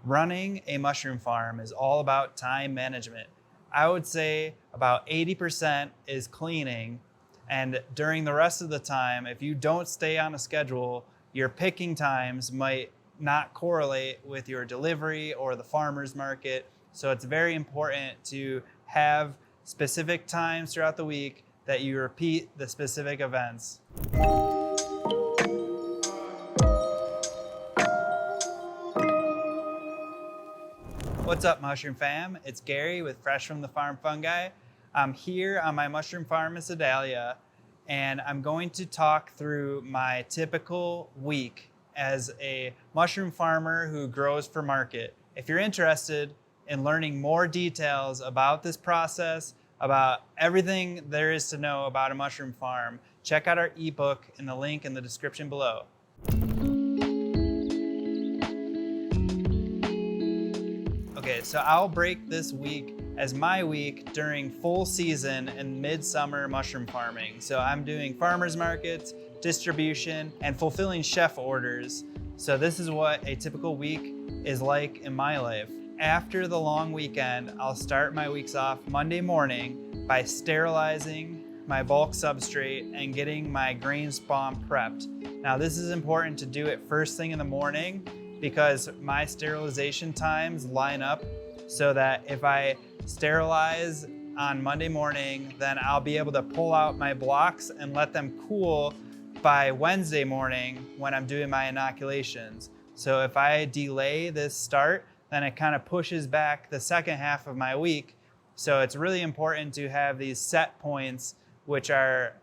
Running a mushroom farm is all about time management. I would say about 80% is cleaning, and during the rest of the time, if you don't stay on a schedule, your picking times might not correlate with your delivery or the farmer's market. So it's very important to have specific times throughout the week that you repeat the specific events. What's up, Mushroom Fam? It's Gary with Fresh from the Farm Fungi. I'm here on my mushroom farm in Sedalia, and I'm going to talk through my typical week as a mushroom farmer who grows for market. If you're interested in learning more details about this process, about everything there is to know about a mushroom farm, check out our ebook in the link in the description below. Okay, so I'll break this week as my week during full season and midsummer mushroom farming. So I'm doing farmers markets, distribution, and fulfilling chef orders. So this is what a typical week is like in my life. After the long weekend, I'll start my weeks off Monday morning by sterilizing my bulk substrate and getting my grain spawn prepped. Now this is important to do it first thing in the morning because my sterilization times line up so that if I sterilize on Monday morning, then I'll be able to pull out my blocks and let them cool by Wednesday morning when I'm doing my inoculations. So if I delay this start, then it kind of pushes back the second half of my week. So it's really important to have these set points, which are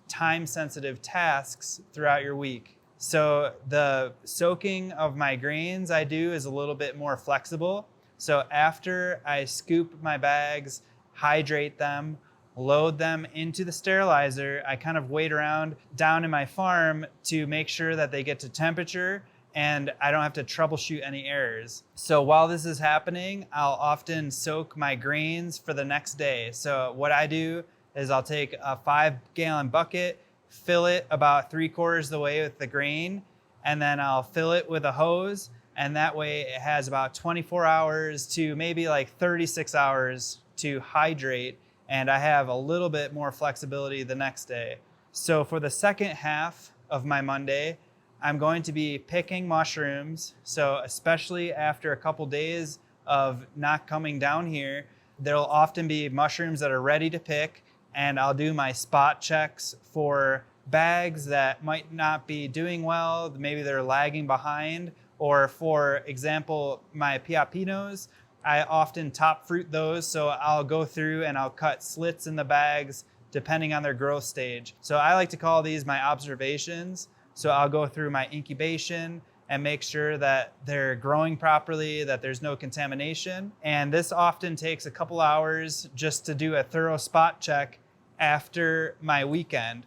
time-sensitive tasks throughout your week. So the soaking of my grains I do is a little bit more flexible. So after I scoop my bags, hydrate them, load them into the sterilizer, I kind of wait around down in my farm to make sure that they get to temperature and I don't have to troubleshoot any errors. So while this is happening, I'll often soak my grains for the next day. So what I do is I'll take a 5-gallon bucket, fill it about 3/4 of the way with the grain, and then I'll fill it with a hose, and that way it has about 24 hours to maybe like 36 hours to hydrate, and I have a little bit more flexibility the next day. So for the second half of my Monday, I'm going to be picking mushrooms. So especially after a couple days of not coming down here, there'll often be mushrooms that are ready to pick, and I'll do my spot checks for bags that might not be doing well, maybe they're lagging behind, or for example, my piapinos, I often top fruit those, so I'll go through and I'll cut slits in the bags depending on their growth stage. So I like to call these my observations. So I'll go through my incubation and make sure that they're growing properly, that there's no contamination. And this often takes a couple hours just to do a thorough spot check after my weekend.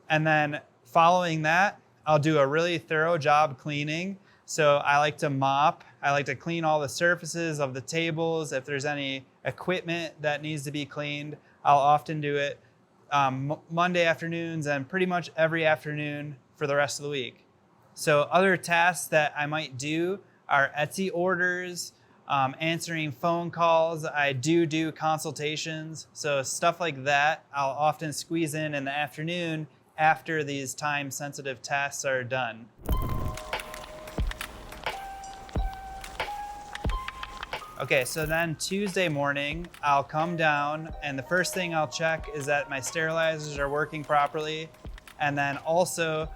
And then following that, I'll do a really thorough job cleaning. So I like to mop. I like to clean all the surfaces of the tables. If there's any equipment that needs to be cleaned, I'll often do it Monday afternoons and pretty much every afternoon for the rest of the week. So other tasks that I might do are Etsy orders, answering phone calls. I do consultations. So stuff like that, I'll often squeeze in the afternoon after these time-sensitive tasks are done. Okay, so then Tuesday morning, I'll come down and the first thing I'll check is that my sterilizers are working properly. And then also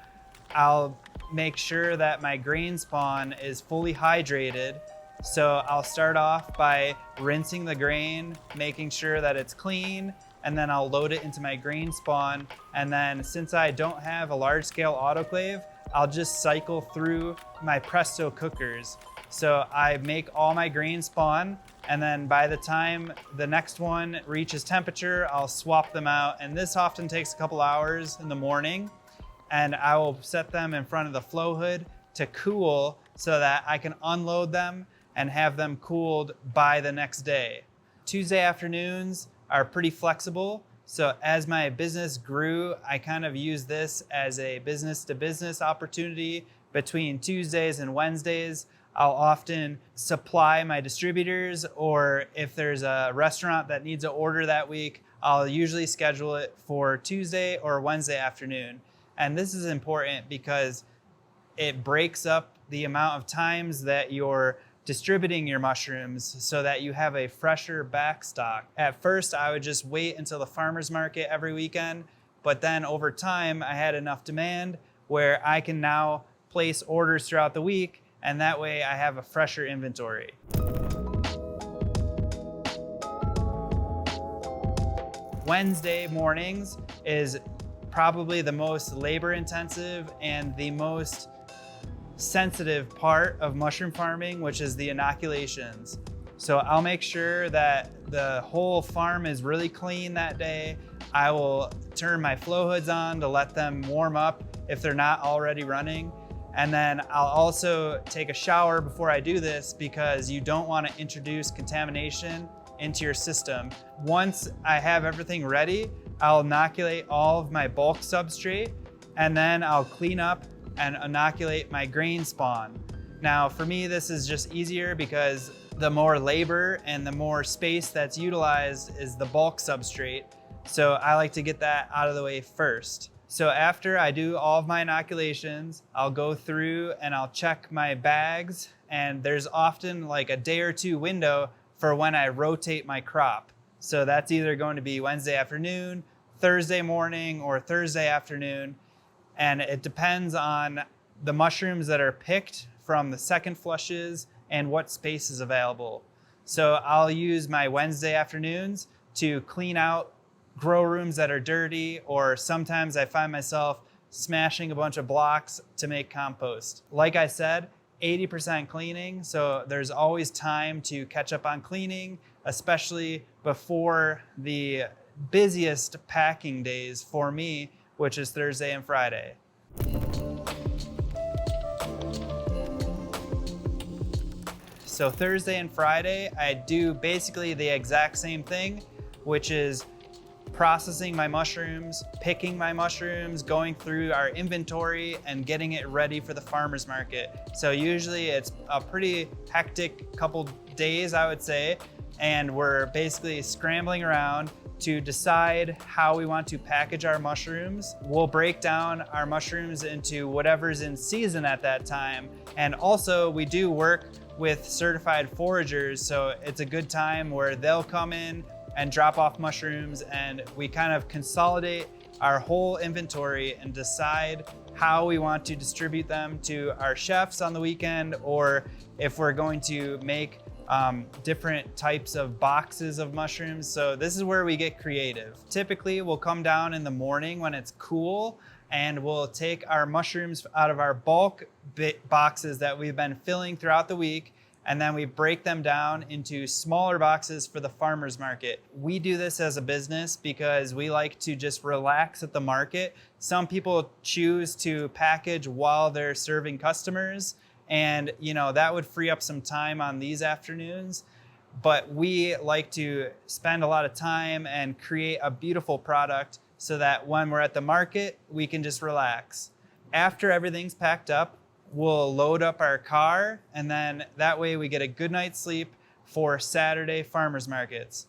I'll make sure that my grain spawn is fully hydrated. So I'll start off by rinsing the grain, making sure that it's clean, and then I'll load it into my grain spawn. And then since I don't have a large scale autoclave, I'll just cycle through my Presto cookers. So I make all my grain spawn, and then by the time the next one reaches temperature, I'll swap them out. And this often takes a couple hours in the morning, and I will set them in front of the flow hood to cool so that I can unload them and have them cooled by the next day. Tuesday afternoons are pretty flexible. So as my business grew, I kind of used this as a business to business opportunity. Between Tuesdays and Wednesdays, I'll often supply my distributors, or if there's a restaurant that needs an order that week, I'll usually schedule it for Tuesday or Wednesday afternoon. And this is important because it breaks up the amount of times that you're distributing your mushrooms so that you have a fresher back stock. At first, I would just wait until the farmer's market every weekend, but then over time, I had enough demand where I can now place orders throughout the week, and that way I have a fresher inventory. Wednesday mornings is probably the most labor intensive and the most sensitive part of mushroom farming, which is the inoculations. So I'll make sure that the whole farm is really clean that day. I will turn my flow hoods on to let them warm up if they're not already running. And then I'll also take a shower before I do this because you don't want to introduce contamination into your system. Once I have everything ready, I'll inoculate all of my bulk substrate, and then I'll clean up and inoculate my grain spawn. Now, for me, this is just easier because the more labor and the more space that's utilized is the bulk substrate. So I like to get that out of the way first. So after I do all of my inoculations, I'll go through and I'll check my bags, and there's often like a day or two window for when I rotate my crop. So that's either going to be Wednesday afternoon, Thursday morning, or Thursday afternoon. And it depends on the mushrooms that are picked from the second flushes and what space is available. So I'll use my Wednesday afternoons to clean out grow rooms that are dirty, or sometimes I find myself smashing a bunch of blocks to make compost. Like I said, 80% cleaning, so there's always time to catch up on cleaning, especially before the busiest packing days for me, which is Thursday and Friday. So Thursday and Friday, I do basically the exact same thing, which is processing my mushrooms, picking my mushrooms, going through our inventory, and getting it ready for the farmer's market. So usually it's a pretty hectic couple days, I would say, and we're basically scrambling around to decide how we want to package our mushrooms. We'll break down our mushrooms into whatever's in season at that time. And also we do work with certified foragers, so it's a good time where they'll come in and drop off mushrooms, and we kind of consolidate our whole inventory and decide how we want to distribute them to our chefs on the weekend, or if we're going to make different types of boxes of mushrooms. So this is where we get creative. Typically, we'll come down in the morning when it's cool, and we'll take our mushrooms out of our bulk boxes that we've been filling throughout the week, and then we break them down into smaller boxes for the farmer's market. We do this as a business because we like to just relax at the market. Some people choose to package while they're serving customers, and that would free up some time on these afternoons. But we like to spend a lot of time and create a beautiful product so that when we're at the market, we can just relax. After everything's packed up, we'll load up our car, and then that way we get a good night's sleep for Saturday farmers markets.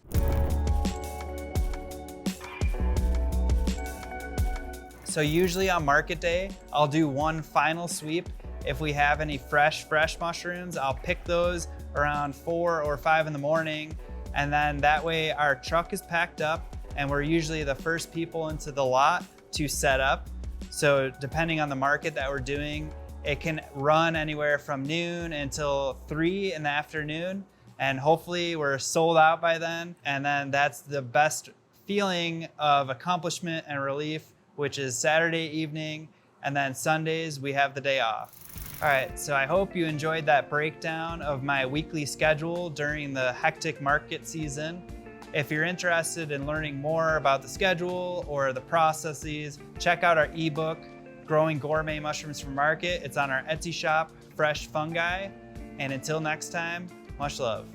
So usually on market day, I'll do one final sweep. If we have any fresh mushrooms, I'll pick those around 4 or 5 in the morning, and then that way our truck is packed up, and we're usually the first people into the lot to set up. So depending on the market that we're doing, it can run anywhere from noon until 3 in the afternoon, and hopefully we're sold out by then. And then that's the best feeling of accomplishment and relief, which is Saturday evening, and then Sundays we have the day off. All right, so I hope you enjoyed that breakdown of my weekly schedule during the hectic market season. If you're interested in learning more about the schedule or the processes, check out our ebook, Growing Gourmet Mushrooms for Market. It's on our Etsy shop, Fresh Fungi. And until next time, much love.